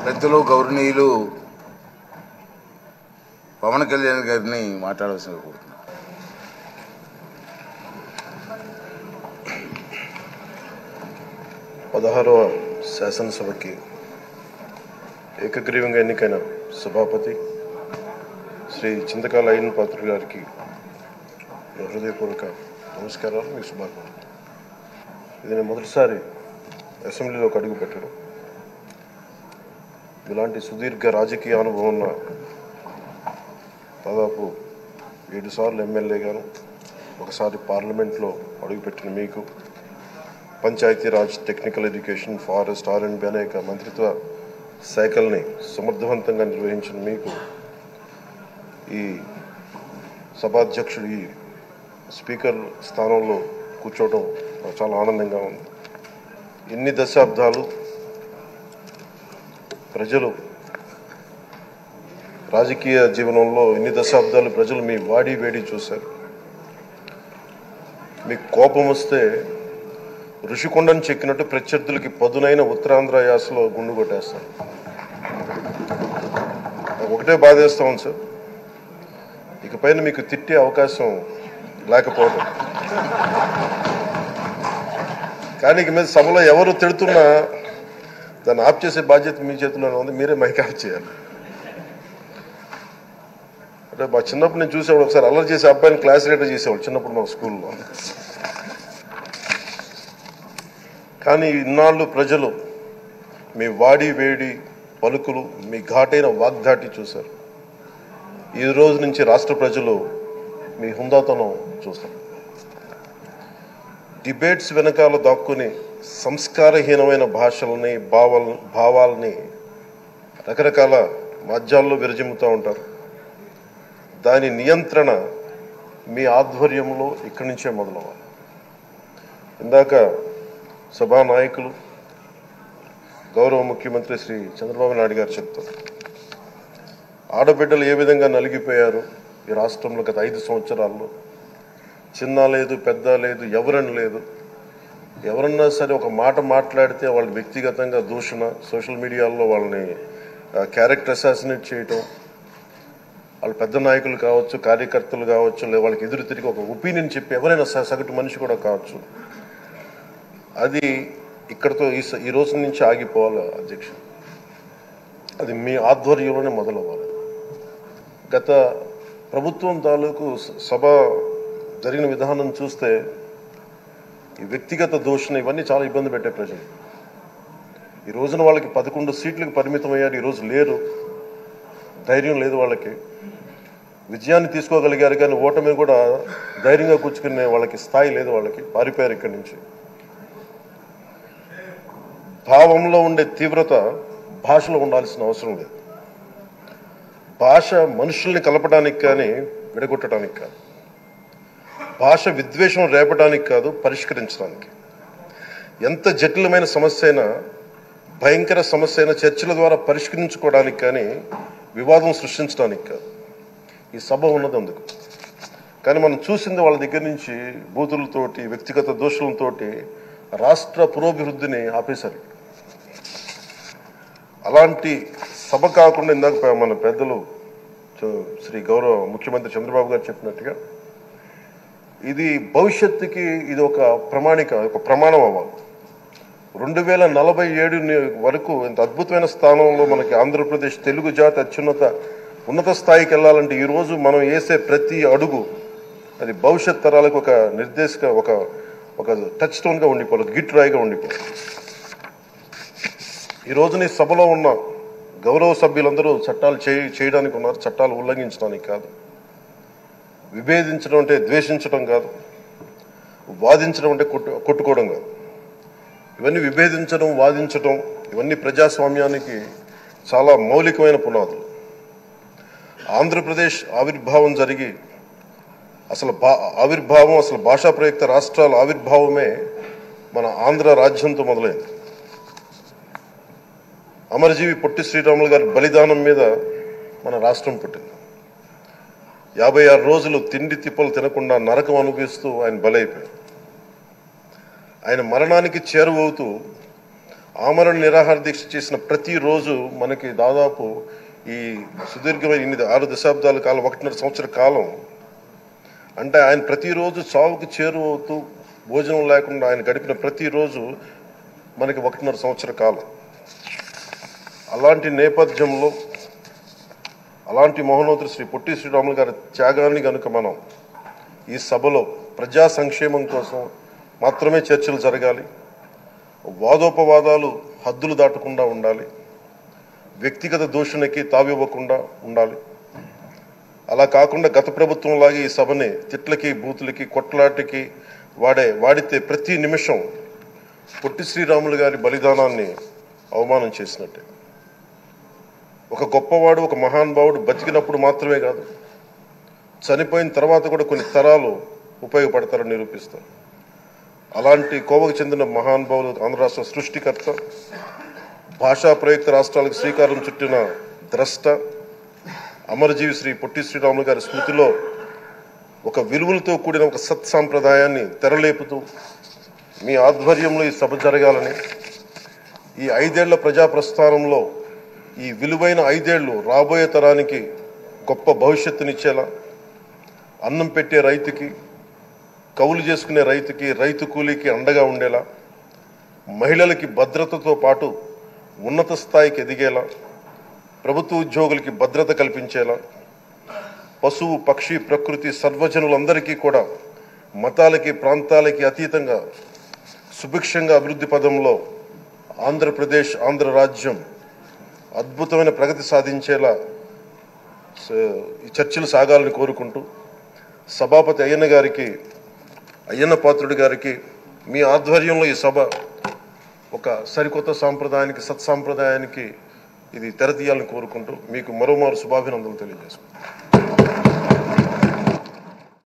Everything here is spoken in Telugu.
పెద్దలు గౌరవనీయులు పవన్ కళ్యాణ్ గారిని మాట్లాడవలసిన కోరుతున్నాను. పదహారవ శాసనసభకి ఏకగ్రీవంగా ఎన్నికైన సభాపతి శ్రీ చింతకాల అయ్యన్ పాత్రుడు గారికి హృదయపూర్వక నమస్కారాలు, మీకు శుభాకాంక్షలు. ఇది నేను మొదటిసారి అసెంబ్లీలోకి అడుగు పెట్టడం. ఇలాంటి సుదీర్ఘ రాజకీయ అనుభవం ఉన్న దాదాపు 7 సార్లు ఎమ్మెల్యేగాను, ఒకసారి పార్లమెంట్లో అడుగుపెట్టిన మీకు, Panchayati Raj, technical education, forest, R&B అనేక మంత్రిత్వ శాఖల్ని సమర్థవంతంగా నిర్వహించిన మీకు ఈ సభాధ్యక్షుడు, ఈ స్పీకర్ స్థానంలో కూర్చోవడం నాకు చాలా ఆనందంగా ఉంది. ఇన్ని దశాబ్దాలు ప్రజలు రాజకీయ జీవనంలో ప్రజలు మీ వాడి వేడి చూశారు. మీకు కోపం వస్తే ఋషికొండను చెక్కినట్టు ప్రత్యర్థులకి పదునైన ఉత్తరాంధ్ర యాసలో గుండు కొట్టేస్తారు. ఒకటే బాధేస్తా ఉంది సార్, ఇకపైన మీకు తిట్టే అవకాశం లేకపోవడం. కానీ ఇక మీద సభలో ఎవరు తిడుతున్నా దాన్ని ఆఫ్ చేసే బాధ్యత మీ చేతిలోనే ఉంది. మీరే మైక్ ఆఫ్ చేయాలి. అంటే మా చిన్నప్పుడు నేను చూసేవాడు, ఒకసారి అల్లరి చేసే అబ్బాయిని క్లాస్ లీడర్ చేసేవాడు చిన్నప్పుడు మా స్కూల్లో. కానీ ఇన్నాళ్ళు ప్రజలు మీ వాడి వేడి పలుకులు, మీ ఘాటైన వాగ్దాటి చూశారు. ఈ రోజు నుంచి రాష్ట్ర ప్రజలు మీ హుందాతనం చూస్తారు. డిబేట్స్ వెనకాల దాక్కుని సంస్కారహీనమైన భాషల్ని, భావాల్ని రకరకాల మాధ్యాల్లో విరజిమ్ముతూ ఉంటారు. దాని నియంత్రణ మీ ఆధ్వర్యంలో ఇక్కడి నుంచే మొదలవ్వాలి. ఇందాక సభా నాయకులు, గౌరవ ముఖ్యమంత్రి శ్రీ చంద్రబాబు నాయుడు గారు చెప్తారు, ఆడబిడ్డలు ఏ విధంగా నలిగిపోయారు ఈ రాష్ట్రంలో గత 5 సంవత్సరాల్లో. చిన్న లేదు, పెద్ద లేదు, ఎవరని లేదు. ఎవరన్నా సరే ఒక మాట మాట్లాడితే వాళ్ళని వ్యక్తిగతంగా దూషణ, సోషల్ మీడియాలో వాళ్ళని క్యారెక్టర్ అసాసినేట్ చేయటం, వాళ్ళు పెద్ద నాయకులు కావచ్చు, కార్యకర్తలు కావచ్చు, లేదా వాళ్ళకి ఎదురు తిరిగి ఒక ఒపీనియన్ చెప్పి ఎవరైనా సగటు మనిషి కూడా కావచ్చు, అది ఇక్కడతో ఈ రోజు నుంచి ఆగిపోవాలి అధ్యక్షుడు. అది మీ ఆధ్వర్యంలోనే మొదలవ్వాలి. గత ప్రభుత్వం తాలూకు సభ జరిగిన విధానం చూస్తే ఈ వ్యక్తిగత దూషణ ఇవన్నీ చాలా ఇబ్బంది పెట్టే ప్రజలు. ఈ రోజున వాళ్ళకి 11 సీట్లకు పరిమితం అయ్యారు, ఈరోజు లేరు, ధైర్యం లేదు వాళ్ళకి. విజయాన్ని తీసుకోగలిగారు కానీ ఓటమిని కూడా ధైర్యంగా కూర్చుకునే వాళ్ళకి స్థాయి లేదు, వాళ్ళకి పారిపోయారు ఇక్కడి నుంచి. భావంలో ఉండే తీవ్రత భాషలో ఉండాల్సిన అవసరం లేదు. భాష మనుషుల్ని కలపడానికి కానీ విడగొట్టడానికి కాదు. భాష విద్వేషం రేపడానికి కాదు, పరిష్కరించడానికి. ఎంత జటిలమైన సమస్య అయినా, భయంకర సమస్య అయినా చర్చల ద్వారా పరిష్కరించుకోవడానికి కానీ వివాదం సృష్టించడానికి కాదు. ఈ సభ ఉన్నది అందుకు. కానీ మనం చూసింది వాళ్ళ దగ్గర నుంచి బూతులతోటి, వ్యక్తిగత దోషులతోటి రాష్ట్ర పురోభివృద్ధిని ఆపేశారు. అలాంటి సభ కాకుండా ఇందాక మన పెద్దలు శ్రీ గౌరవ ముఖ్యమంత్రి చంద్రబాబు గారు చెప్పినట్టుగా ఇది భవిష్యత్తుకి ఇది ఒక ప్రమాణం అవ్వాలి. 2047 వరకు ఇంత అద్భుతమైన స్థానంలో మనకి ఆంధ్రప్రదేశ్ తెలుగు జాతి ఉన్నత స్థాయికి వెళ్ళాలంటే ఈరోజు మనం వేసే ప్రతి అడుగు అది భవిష్యత్ తరాలకు ఒక నిర్దేశక ఒక టచ్ స్టోన్గా ఉండిపోవాలి, ఒక గిట్ రాయిగా ఉండిపోవాలి. ఈ రోజున ఈ సభలో ఉన్న గౌరవ సభ్యులందరూ చట్టాలు చేయడానికి ఉన్నారు, చట్టాలు ఉల్లంఘించడానికి కాదు. విభేదించడం అంటే ద్వేషించడం కాదు, వాదించడం అంటే కొట్టుకోవడం కాదు. ఇవన్నీ విభేదించడం, వాదించడం ఇవన్నీ ప్రజాస్వామ్యానికి చాలా మౌలికమైన పునాదులు. ఆంధ్రప్రదేశ్ ఆవిర్భావం జరిగి అసలు భాషా ప్రయుక్త రాష్ట్రాల ఆవిర్భావమే మన ఆంధ్ర రాజ్యంతో మొదలైంది. అమరజీవి పొట్టి శ్రీరాములు గారి బలిదానం మీద మన రాష్ట్రం పుట్టింది. 56 రోజులు తిండి తిప్పలు తినకుండా నరకం అనుభవిస్తూ ఆయన బలైపోయారు. ఆయన మరణానికి చేరువవుతూ ఆమరణ నిరాహార దీక్ష చేసిన ప్రతిరోజు మనకి దాదాపు ఈ సుదీర్ఘమైన 6 దశాబ్దాల కాలం 1.5 సంవత్సర కాలం అంటే ఆయన ప్రతిరోజు చావుకు చేరువవుతూ భోజనం లేకుండా ఆయన గడిపిన ప్రతిరోజు మనకి 1.5 సంవత్సర కాలం. అలాంటి నేపథ్యంలో అలాంటి మహోన్నతుడు శ్రీ పొట్టి శ్రీరాములు గారి త్యాగాన్ని కనుక మనం ఈ సభలో ప్రజా సంక్షేమం కోసం మాత్రమే చర్చలు జరగాలి, వాదోపవాదాలు హద్దులు దాటకుండా ఉండాలి, వ్యక్తిగత దూషణకి తావివ్వకుండా ఉండాలి. అలా కాకుండా గత ప్రభుత్వం లాగా ఈ సభని తిట్లకి బూతులకి కొట్లాటకి వాడితే ప్రతి నిమిషం పొట్టి శ్రీరాములు గారి బలిదానాన్ని అవమానం చేసినట్టే. ఒక గొప్పవాడు, ఒక మహానుభావుడు బతికినప్పుడు మాత్రమే కాదు, చనిపోయిన తర్వాత కూడా కొన్ని తరాలు ఉపయోగపడతారని నిరూపిస్తారు. అలాంటి కోవకు చెందిన మహానుభావులు ఆంధ్ర రాష్ట్ర సృష్టికర్త, భాషా ప్రయుక్త రాష్ట్రాలకు శ్రీకారం చుట్టిన ద్రష్ట, అమరజీవి శ్రీ పొట్టి శ్రీరాములు గారి స్మృతిలో ఒక విలువలతో కూడిన ఒక సత్సాంప్రదాయాన్ని తెరలేపుతూ మీ ఆధ్వర్యంలో ఈ సభ జరగాలని, ఈ 5 ఏళ్ల ప్రజాప్రస్థానంలో ఈ విలువైన 5 ఏళ్లు రాబోయే తరానికి గొప్ప భవిష్యత్తునిచ్చేలా, అన్నం పెట్టే రైతుకి, కౌలు చేసుకునే రైతుకి, రైతు కూలీకి అండగా ఉండేలా, మహిళలకి భద్రతతో పాటు ఉన్నత స్థాయికి ఎదిగేలా, ప్రభుత్వ ఉద్యోగులకి భద్రత కల్పించేలా, పశువు పక్షి ప్రకృతి సర్వజనులందరికీ కూడా మతాలకి ప్రాంతాలకి అతీతంగా సుభిక్షంగా అభివృద్ధి పదంలో ఆంధ్రప్రదేశ్, ఆంధ్ర రాజ్యం అద్భుతమైన ప్రగతి సాధించేలా ఈ చర్చలు సాగాలని కోరుకుంటూ, సభాపతి అయ్యన్న పాత్రుడి గారికి మీ ఆధ్వర్యంలో ఈ సభ ఒక సరికొత్త సాంప్రదాయానికి, సత్సాంప్రదాయానికి ఇది తెరతీయాలని కోరుకుంటూ మీకు మరోమారు శుభాభినందనలు తెలియజేసుకుంటాను.